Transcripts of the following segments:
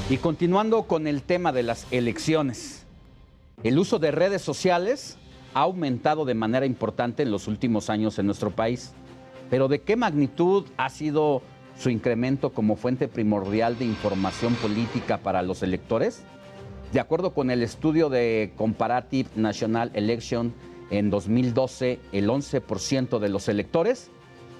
Y continuando con el tema de las elecciones, el uso de redes sociales ha aumentado de manera importante en los últimos años en nuestro país. Pero ¿de qué magnitud ha sido su incremento como fuente primordial de información política para los electores? De acuerdo con el estudio de Comparative National Election en 2012, el 11% de los electores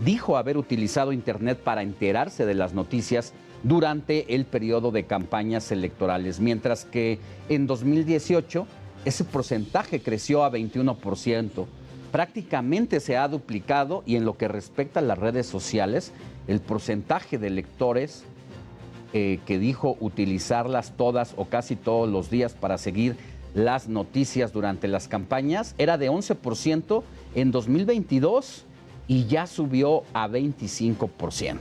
dijo haber utilizado Internet para enterarse de las noticias durante el periodo de campañas electorales, mientras que en 2018 ese porcentaje creció a 21%. Prácticamente se ha duplicado, y en lo que respecta a las redes sociales, el porcentaje de electores que dijo utilizarlas todas o casi todos los días para seguir las noticias durante las campañas era de 11% en 2022 y ya subió a 25%.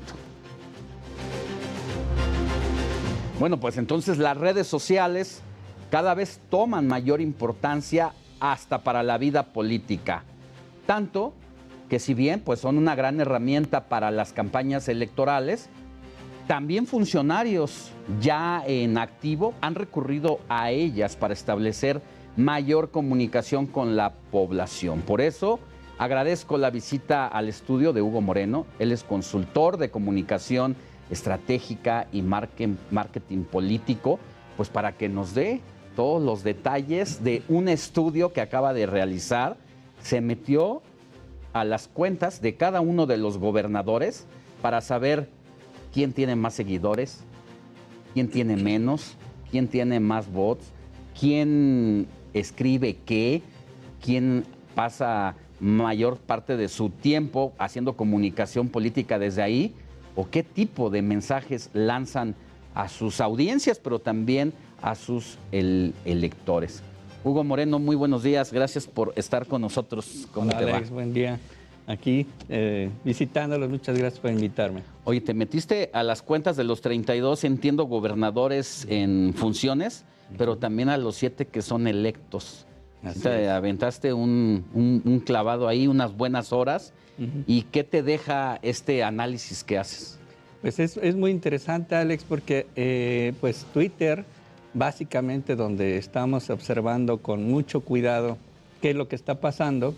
Bueno, pues entonces las redes sociales cada vez toman mayor importancia hasta para la vida política. Tanto que si bien pues son una gran herramienta para las campañas electorales, también funcionarios ya en activo han recurrido a ellas para establecer mayor comunicación con la población. Por eso agradezco la visita al estudio de Hugo Moreno. Él es consultor de comunicación estratégica y marketing político, pues para que nos dé todos los detalles de un estudio que acaba de realizar. Se metió a las cuentas de cada uno de los gobernadores para saber quién tiene más seguidores, quién tiene menos, quién tiene más bots, quién escribe qué, quién pasa mayor parte de su tiempo haciendo comunicación política desde ahí, o qué tipo de mensajes lanzan a sus audiencias, pero también a sus electores. Hugo Moreno, muy buenos días. Gracias por estar con nosotros. ¿Cómo te va? Alex, buen día. Aquí visitándolos. Muchas gracias por invitarme. Oye, te metiste a las cuentas de los 32, entiendo, gobernadores en funciones, pero también a los 7 que son electos. Te aventaste un clavado ahí, unas buenas horas. ¿Y qué te deja este análisis que haces? Pues es muy interesante, Alex, porque pues Twitter, básicamente donde estamos observando con mucho cuidado qué es lo que está pasando,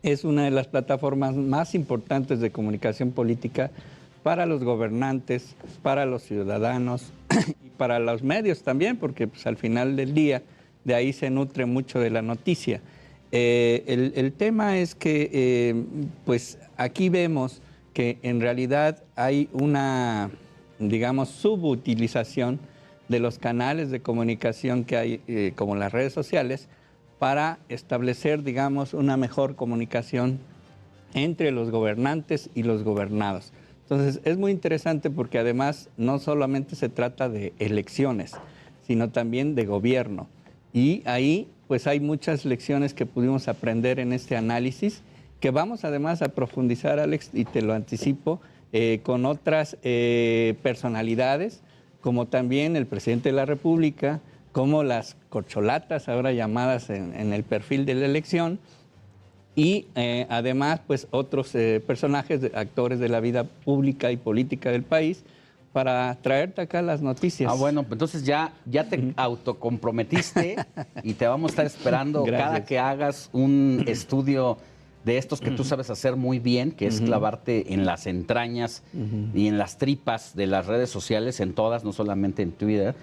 es una de las plataformas más importantes de comunicación política para los gobernantes, para los ciudadanos y para los medios también, porque pues, al final del día de ahí se nutre mucho de la noticia. El tema es que pues aquí vemos que en realidad hay una, digamos, subutilización de los canales de comunicación que hay, como las redes sociales, para establecer, digamos, una mejor comunicación entre los gobernantes y los gobernados. Entonces, es muy interesante porque además no solamente se trata de elecciones, sino también de gobierno. Y ahí, pues hay muchas lecciones que pudimos aprender en este análisis, que vamos además a profundizar, Alex, y te lo anticipo, con otras personalidades, como también el presidente de la República, como las corcholatas ahora llamadas en el perfil de la elección, y además pues otros personajes, actores de la vida pública y política del país, para traerte acá las noticias. Ah, bueno, entonces ya te autocomprometiste y te vamos a estar esperando cada que hagas un estudio de estos que tú sabes hacer muy bien, que es clavarte en las entrañas y en las tripas de las redes sociales, en todas, no solamente en Twitter,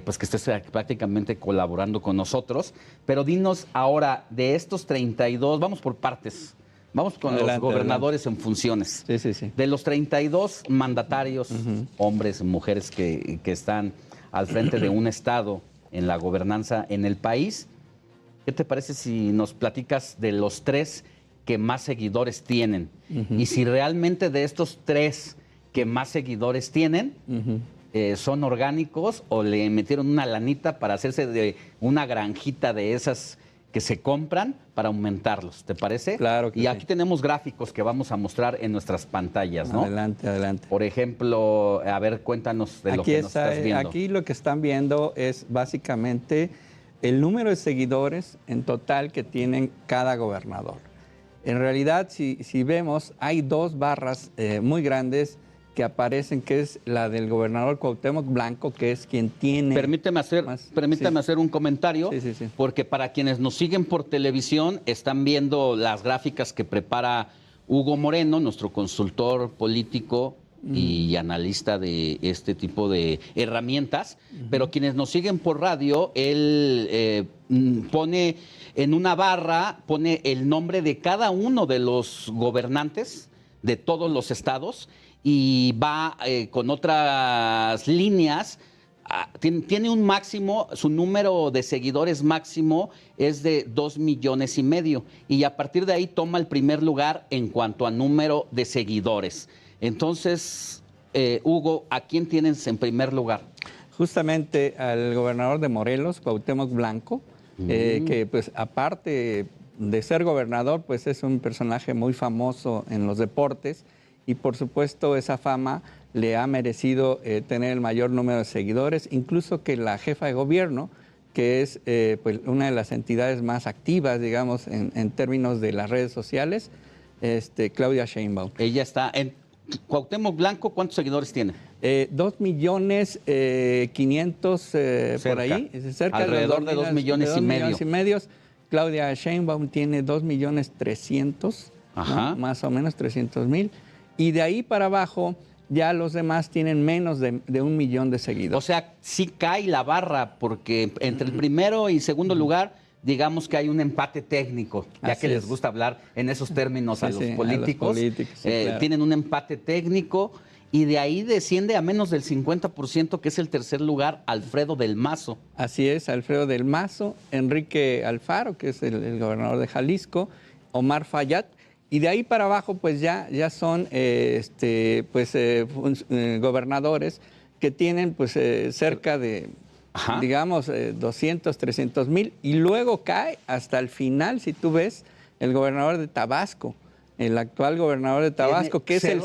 pues que estés prácticamente colaborando con nosotros. Pero dinos ahora, de estos 32, vamos por partes. Vamos con los gobernadores en funciones. Sí. De los 32 mandatarios, hombres, mujeres que están al frente de un estado en la gobernanza en el país, ¿qué te parece si nos platicas de los 3 que más seguidores tienen? Y si realmente de estos 3 que más seguidores tienen, son orgánicos o le metieron una lanita para hacerse de una granjita de esas que se compran para aumentarlos, ¿te parece? Claro que sí. Y aquí tenemos gráficos que vamos a mostrar en nuestras pantallas, ¿no? Adelante. Por ejemplo, a ver, cuéntanos de lo que nos estás viendo. Aquí lo que están viendo es básicamente el número de seguidores en total que tienen cada gobernador. En realidad, si vemos, hay 2 barras muy grandes que aparecen, que es la del gobernador Cuauhtémoc Blanco, que es quien tiene... Permíteme hacer un comentario, Sí. porque para quienes nos siguen por televisión están viendo las gráficas que prepara Hugo Moreno, nuestro consultor político y analista de este tipo de herramientas, pero quienes nos siguen por radio, él pone en una barra, pone el nombre de cada uno de los gobernantes de todos los estados y va con otras líneas. Tiene un máximo, su número de seguidores máximo es de 2,5 millones y a partir de ahí toma el primer lugar en cuanto a número de seguidores. Entonces, Hugo, ¿a quién tienes en primer lugar? Justamente al gobernador de Morelos, Cuauhtémoc Blanco, que pues aparte de ser gobernador, pues es un personaje muy famoso en los deportes y por supuesto esa fama le ha merecido tener el mayor número de seguidores, incluso que la jefa de gobierno, que es pues una de las entidades más activas, digamos, en términos de las redes sociales, Claudia Sheinbaum. Ella está en Cuauhtémoc Blanco, ¿cuántos seguidores tiene? 2,500,000 por ahí, cerca alrededor de 2,5 millones. Claudia Sheinbaum tiene 2,300,000, ¿no? Más o menos 300,000. Y de ahí para abajo ya los demás tienen menos de 1 millón de seguidores. O sea, sí cae la barra, porque entre el primero y segundo lugar, digamos que hay un empate técnico, ya Así que les es. gusta hablar en esos términos a los Sí, políticos. claro. Tienen un empate técnico y de ahí desciende a menos del 50%, que es el tercer lugar, Alfredo del Mazo. Así es, Alfredo del Mazo, Enrique Alfaro, que es el gobernador de Jalisco, Omar Fayad. Y de ahí para abajo, pues ya son gobernadores que tienen pues cerca de, digamos, 200, 300,000. Y luego cae hasta el final, si tú ves, el gobernador de Tabasco, el actual gobernador de Tabasco, que es el...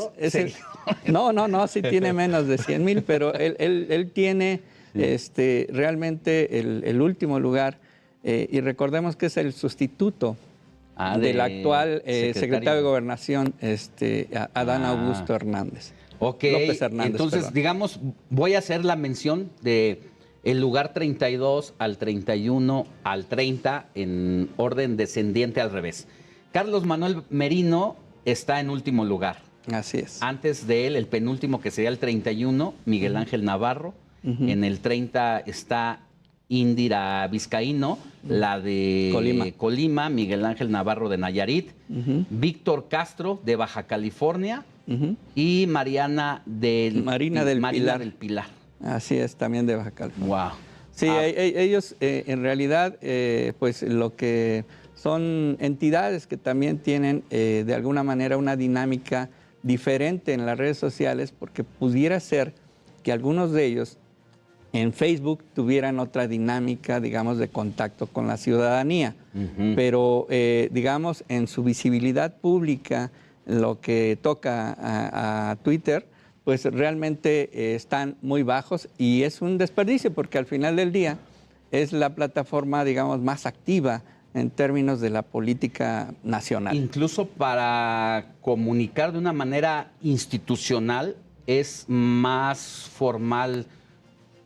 No, sí tiene menos de 100,000, pero él tiene realmente el último lugar. Y recordemos que es el sustituto del actual secretario de Gobernación, Adán Augusto Hernández. Ok, López Hernández, entonces, perdón. digamos, voy a hacer la mención de el lugar 32 al 31 al 30 en orden descendiente al revés. Carlos Manuel Merino está en último lugar. Así es. Antes de él, el penúltimo, que sería el 31, Miguel Ángel Navarro. En el 30 está Indira Vizcaíno, la de Colima, Miguel Ángel Navarro de Nayarit, Víctor Castro de Baja California y Marina del Pilar. Así es, también de Baja California. Wow. Sí, ellos en realidad, pues lo que son entidades que también tienen de alguna manera una dinámica diferente en las redes sociales, porque pudiera ser que algunos de ellos en Facebook tuvieran otra dinámica, digamos, de contacto con la ciudadanía. Pero, digamos, en su visibilidad pública, lo que toca a Twitter, pues realmente están muy bajos y es un desperdicio porque al final del día es la plataforma, digamos, más activa en términos de la política nacional. Incluso para comunicar de una manera institucional es más formal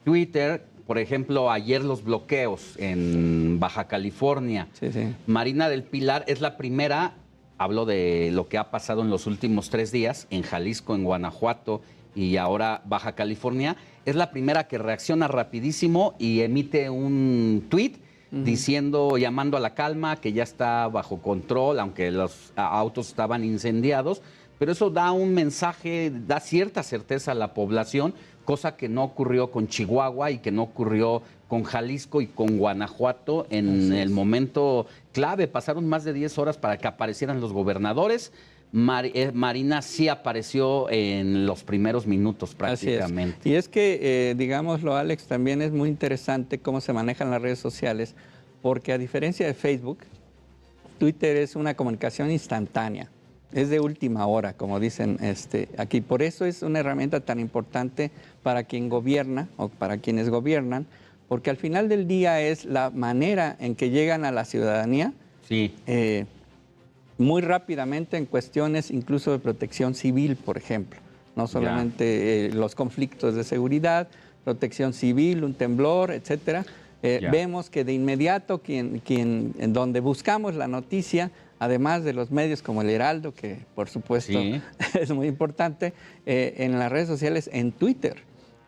Twitter. Por ejemplo, ayer los bloqueos en Baja California. Sí. Marina del Pilar es la primera, hablo de lo que ha pasado en los últimos 3 días, en Jalisco, en Guanajuato y ahora Baja California, es la primera que reacciona rapidísimo y emite un tuit diciendo, llamando a la calma, que ya está bajo control, aunque los autos estaban incendiados, pero eso da un mensaje, da cierta certeza a la población, cosa que no ocurrió con Chihuahua y que no ocurrió con Jalisco y con Guanajuato en el momento clave. Pasaron más de 10 horas para que aparecieran los gobernadores. Marina sí apareció en los primeros minutos prácticamente. Así es. Y es que, digámoslo, Alex, también es muy interesante cómo se manejan las redes sociales, porque a diferencia de Facebook, Twitter es una comunicación instantánea. Es de última hora, como dicen aquí. Por eso es una herramienta tan importante para quien gobierna o para quienes gobiernan, porque al final del día es la manera en que llegan a la ciudadanía muy rápidamente en cuestiones incluso de protección civil, por ejemplo, no solamente los conflictos de seguridad, protección civil, un temblor, etcétera. Vemos que de inmediato en donde buscamos la noticia, además de los medios como el Heraldo, que por supuesto es muy importante, en las redes sociales, en Twitter.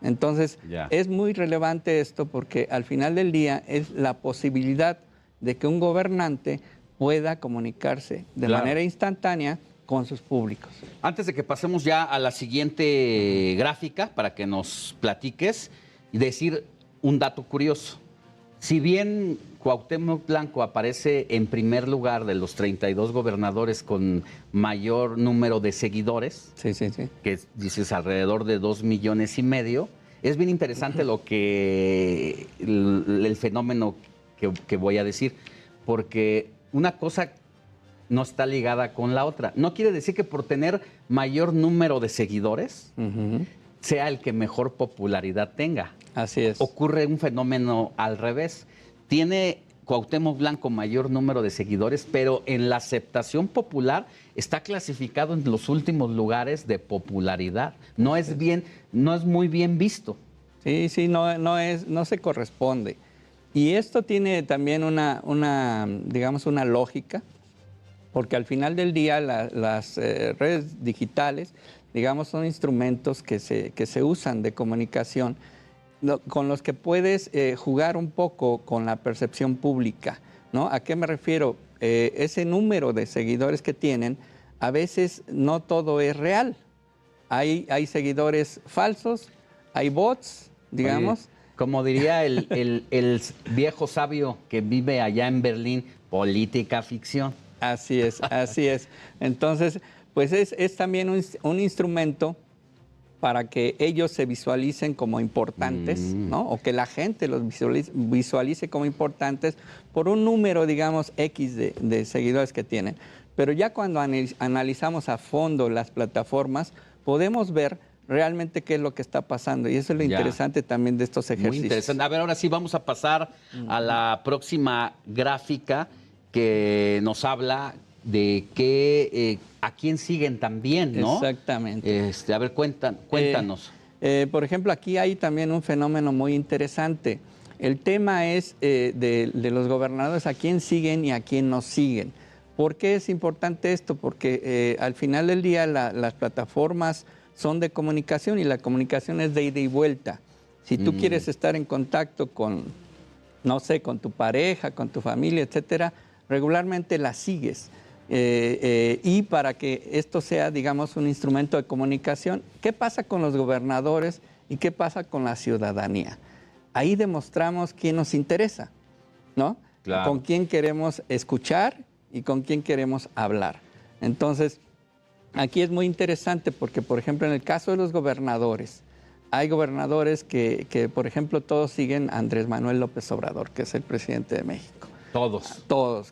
Entonces, es muy relevante esto porque al final del día es la posibilidad de que un gobernante pueda comunicarse de manera instantánea con sus públicos. Antes de que pasemos ya a la siguiente gráfica para que nos platiques y decir un dato curioso. Si bien Cuauhtémoc Blanco aparece en primer lugar de los 32 gobernadores con mayor número de seguidores, que dices alrededor de 2,5 millones, es bien interesante lo que el fenómeno que voy a decir, porque una cosa no está ligada con la otra. No quiere decir que por tener mayor número de seguidores sea el que mejor popularidad tenga. Así es. Ocurre un fenómeno al revés. Tiene Cuauhtémoc Blanco mayor número de seguidores, pero en la aceptación popular está clasificado en los últimos lugares de popularidad. No es muy bien visto. Sí, no se corresponde. Y esto tiene también digamos, una lógica, porque al final del día las redes digitales, digamos, son instrumentos que se usan de comunicación con los que puedes jugar un poco con la percepción pública, ¿no? ¿A qué me refiero? Ese número de seguidores que tienen, a veces no todo es real. Hay seguidores falsos, hay bots, digamos. Oye, como diría el viejo sabio que vive allá en Berlín, política ficción. Así es, así es. Entonces, pues es también un instrumento para que ellos se visualicen como importantes, ¿no? O que la gente los visualice como importantes por un número, digamos, X de seguidores que tienen. Pero ya cuando analizamos a fondo las plataformas, podemos ver realmente qué es lo que está pasando. Y eso es lo interesante también de estos ejercicios. Muy interesante. A ver, ahora sí vamos a pasar a la próxima gráfica que nos habla de a quién siguen también, ¿no? Exactamente. A ver, cuéntanos. Por ejemplo, aquí hay también un fenómeno muy interesante. El tema es de los gobernadores, a quién siguen y a quién no siguen. ¿Por qué es importante esto? Porque al final del día las plataformas son de comunicación y la comunicación es de ida y vuelta. Si tú quieres estar en contacto con, no sé, con tu pareja, con tu familia, etcétera, regularmente la sigues. Y para que esto sea, digamos, un instrumento de comunicación, ¿qué pasa con los gobernadores y qué pasa con la ciudadanía? Ahí demostramos quién nos interesa, ¿no? Claro. Con quién queremos escuchar y con quién queremos hablar. Entonces, aquí es muy interesante porque, por ejemplo, en el caso de los gobernadores, hay gobernadores que, por ejemplo, todos siguen a Andrés Manuel López Obrador, que es el presidente de México. Todos. Todos,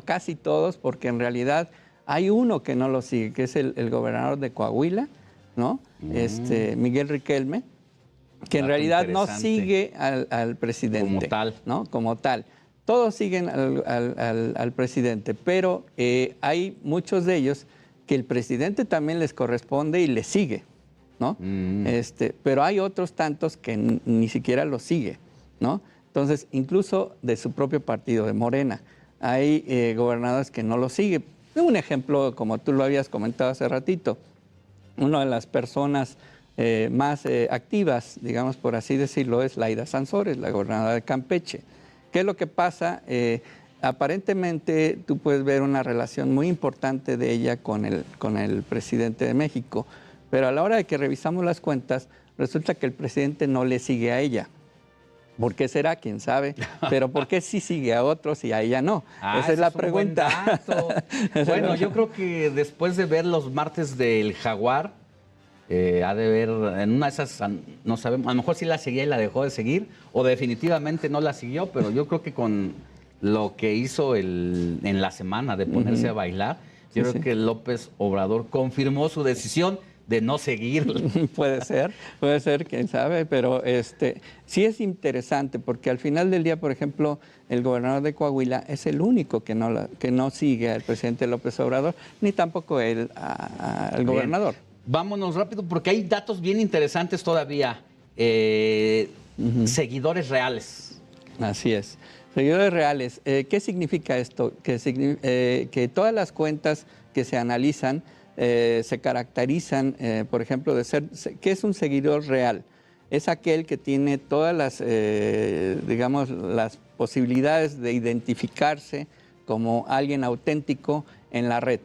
casi todos, porque en realidad hay uno que no lo sigue, que es el gobernador de Coahuila, ¿no? Miguel Riquelme, que en realidad no sigue al presidente. Como tal. ¿No? Como tal. Todos siguen al presidente, pero hay muchos de ellos que el presidente también les corresponde y les sigue, ¿no? Pero hay otros tantos que ni siquiera lo sigue, ¿no? Entonces, incluso de su propio partido, de Morena, hay gobernadores que no lo siguen. Un ejemplo, como tú lo habías comentado hace ratito, una de las personas más activas, digamos por así decirlo, es Laida Sansores, la gobernadora de Campeche. ¿Qué es lo que pasa? Aparentemente tú puedes ver una relación muy importante de ella con el presidente de México, pero a la hora de que revisamos las cuentas, resulta que el presidente no le sigue a ella. ¿Por qué será? ¿Quién sabe? Pero ¿por qué sí sigue a otros y a ella no? Esa es la pregunta. Bueno, yo creo que después de ver los martes del Jaguar, ha de ver, en una de esas, no sabemos, a lo mejor sí la seguía y la dejó de seguir, o definitivamente no la siguió, pero yo creo que con lo que hizo en la semana de ponerse a bailar, yo creo que López Obrador confirmó su decisión de no seguir. Puede ser, quién sabe, pero sí es interesante porque al final del día, por ejemplo, el gobernador de Coahuila es el único que no sigue al presidente López Obrador, ni tampoco al gobernador. vámonos rápido porque hay datos bien interesantes todavía. Seguidores reales. Así es. Seguidores reales. ¿Qué significa esto? Que todas las cuentas que se analizan se caracterizan, por ejemplo, de ser... ¿Qué es un seguidor real? Es aquel que tiene todas las, digamos, las posibilidades de identificarse como alguien auténtico en la red.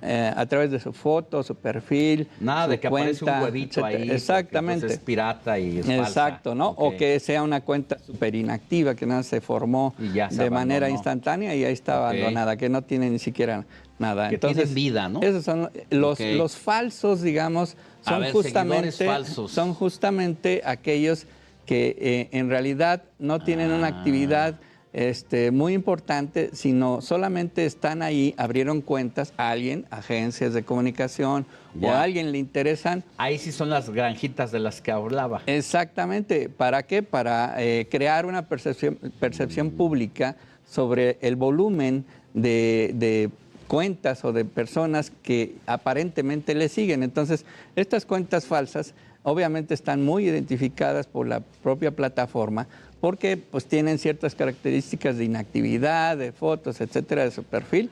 A través de su foto, su perfil, nada su de que cuenta, aparece un huevito ahí. Exactamente. Es pirata y es falsa. Exacto, ¿no? Okay. O que sea una cuenta súper inactiva, que nada se formó de manera instantánea y ahí está abandonada, que no tiene ni siquiera nada. Que entonces tienen vida, ¿no? Esos son los falsos, digamos, son justamente aquellos que en realidad no tienen una actividad muy importante, sino solamente están ahí, abrieron cuentas a alguien, agencias de comunicación o a alguien le interesan. Ahí sí son las granjitas de las que hablaba. Exactamente. ¿Para qué? Para crear una percepción pública sobre el volumen de cuentas o de personas que aparentemente le siguen. Entonces, estas cuentas falsas obviamente están muy identificadas por la propia plataforma porque pues tienen ciertas características de inactividad, de fotos, etcétera, de su perfil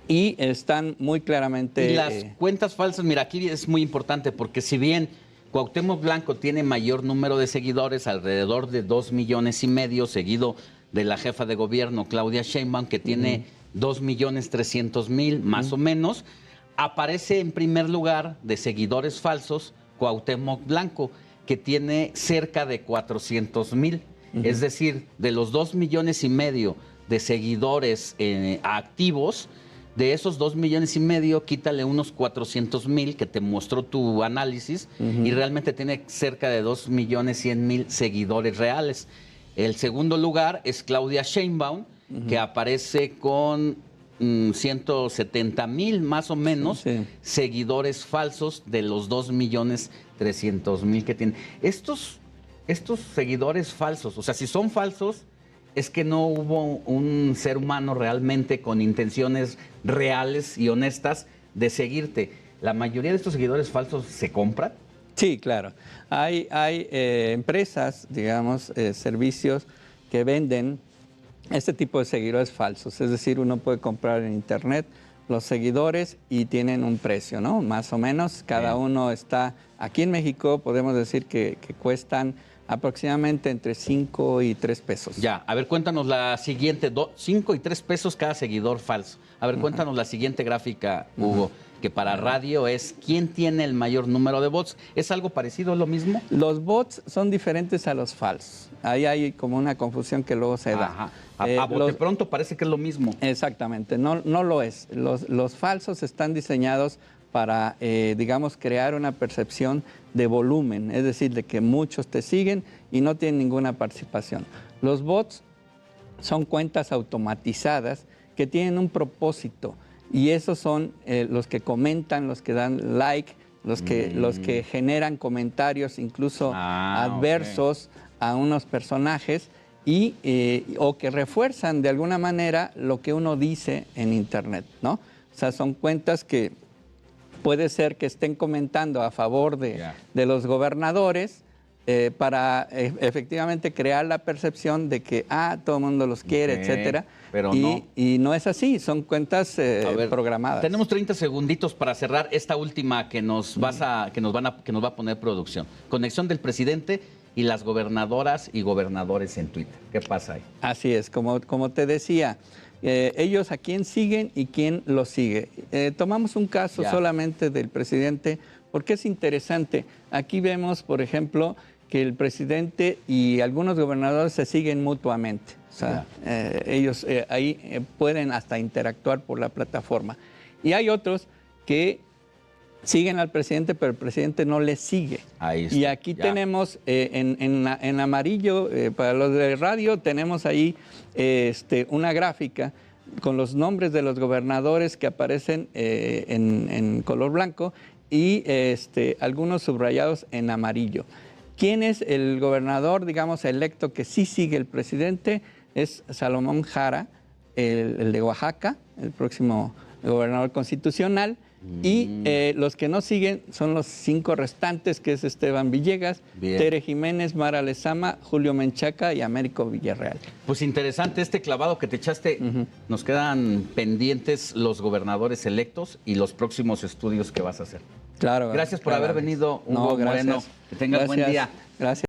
y están muy claramente... Y las cuentas falsas, mira, aquí es muy importante porque si bien Cuauhtémoc Blanco tiene mayor número de seguidores, alrededor de 2,5 millones, seguido de la jefa de gobierno Claudia Sheinbaum, que tiene 2,3 millones más o menos, aparece en primer lugar de seguidores falsos Cuauhtémoc Blanco, que tiene cerca de 400,000. Es decir, de los 2,5 millones de seguidores activos, de esos 2,5 millones, quítale unos 400,000 que te mostró tu análisis y realmente tiene cerca de 2,100,000 seguidores reales. El segundo lugar es Claudia Sheinbaum, que aparece con 170,000 más o menos seguidores falsos de los 2,300,000 que tienen. Estos seguidores falsos, o sea, si son falsos, es que no hubo un ser humano realmente con intenciones reales y honestas de seguirte. ¿La mayoría de estos seguidores falsos se compran? Sí, claro. Hay empresas, digamos, servicios que venden este tipo de seguidores falsos. Es decir, uno puede comprar en internet los seguidores y tienen un precio, ¿no? Más o menos, cada uno está... Aquí en México podemos decir que cuestan aproximadamente entre 5 y 3 pesos. Ya, a ver, cuéntanos la siguiente, 5 y 3 pesos cada seguidor falso. A ver, cuéntanos la siguiente gráfica, Hugo, que para radio es ¿quién tiene el mayor número de bots? ¿Es algo parecido, lo mismo? Los bots son diferentes a los falsos. Ahí hay como una confusión que luego se da. Ajá. A bote pronto parece que es lo mismo. Exactamente, no lo es. Los falsos están diseñados para, digamos, crear una percepción de volumen, es decir, de que muchos te siguen y no tienen ninguna participación. Los bots son cuentas automatizadas que tienen un propósito y esos son los que comentan, los que dan like, los que generan comentarios incluso adversos a unos personajes o que refuerzan de alguna manera lo que uno dice en internet, ¿no? O sea, son cuentas que puede ser que estén comentando a favor de los gobernadores para efectivamente crear la percepción de que todo el mundo los quiere, etcétera. Pero y no es así, son cuentas programadas. Tenemos 30 segunditos para cerrar esta última que nos va a poner producción. Conexión del presidente y las gobernadoras y gobernadores en Twitter. ¿Qué pasa ahí? Así es, como te decía, ellos a quién siguen y quién los sigue. Tomamos un caso solamente del presidente porque es interesante. Aquí vemos, por ejemplo, que el presidente y algunos gobernadores se siguen mutuamente. O sea, ellos ahí pueden hasta interactuar por la plataforma. Y hay otros que siguen al presidente, pero el presidente no les sigue. Ahí está, y aquí tenemos en amarillo, para los de radio, tenemos ahí una gráfica con los nombres de los gobernadores que aparecen en color blanco y algunos subrayados en amarillo. ¿Quién es el gobernador, digamos, electo que sí sigue el presidente? Es Salomón Jara, el de Oaxaca, el próximo gobernador constitucional. Y los que no siguen son los 5 restantes, que es Esteban Villegas, Bien. Tere Jiménez, Mara Lezama, Julio Menchaca y Américo Villarreal. Pues interesante este clavado que te echaste. Nos quedan pendientes los gobernadores electos y los próximos estudios que vas a hacer. Claro. Gracias por claro. haber venido, Hugo No, gracias. Moreno. Que tengas buen día. Gracias.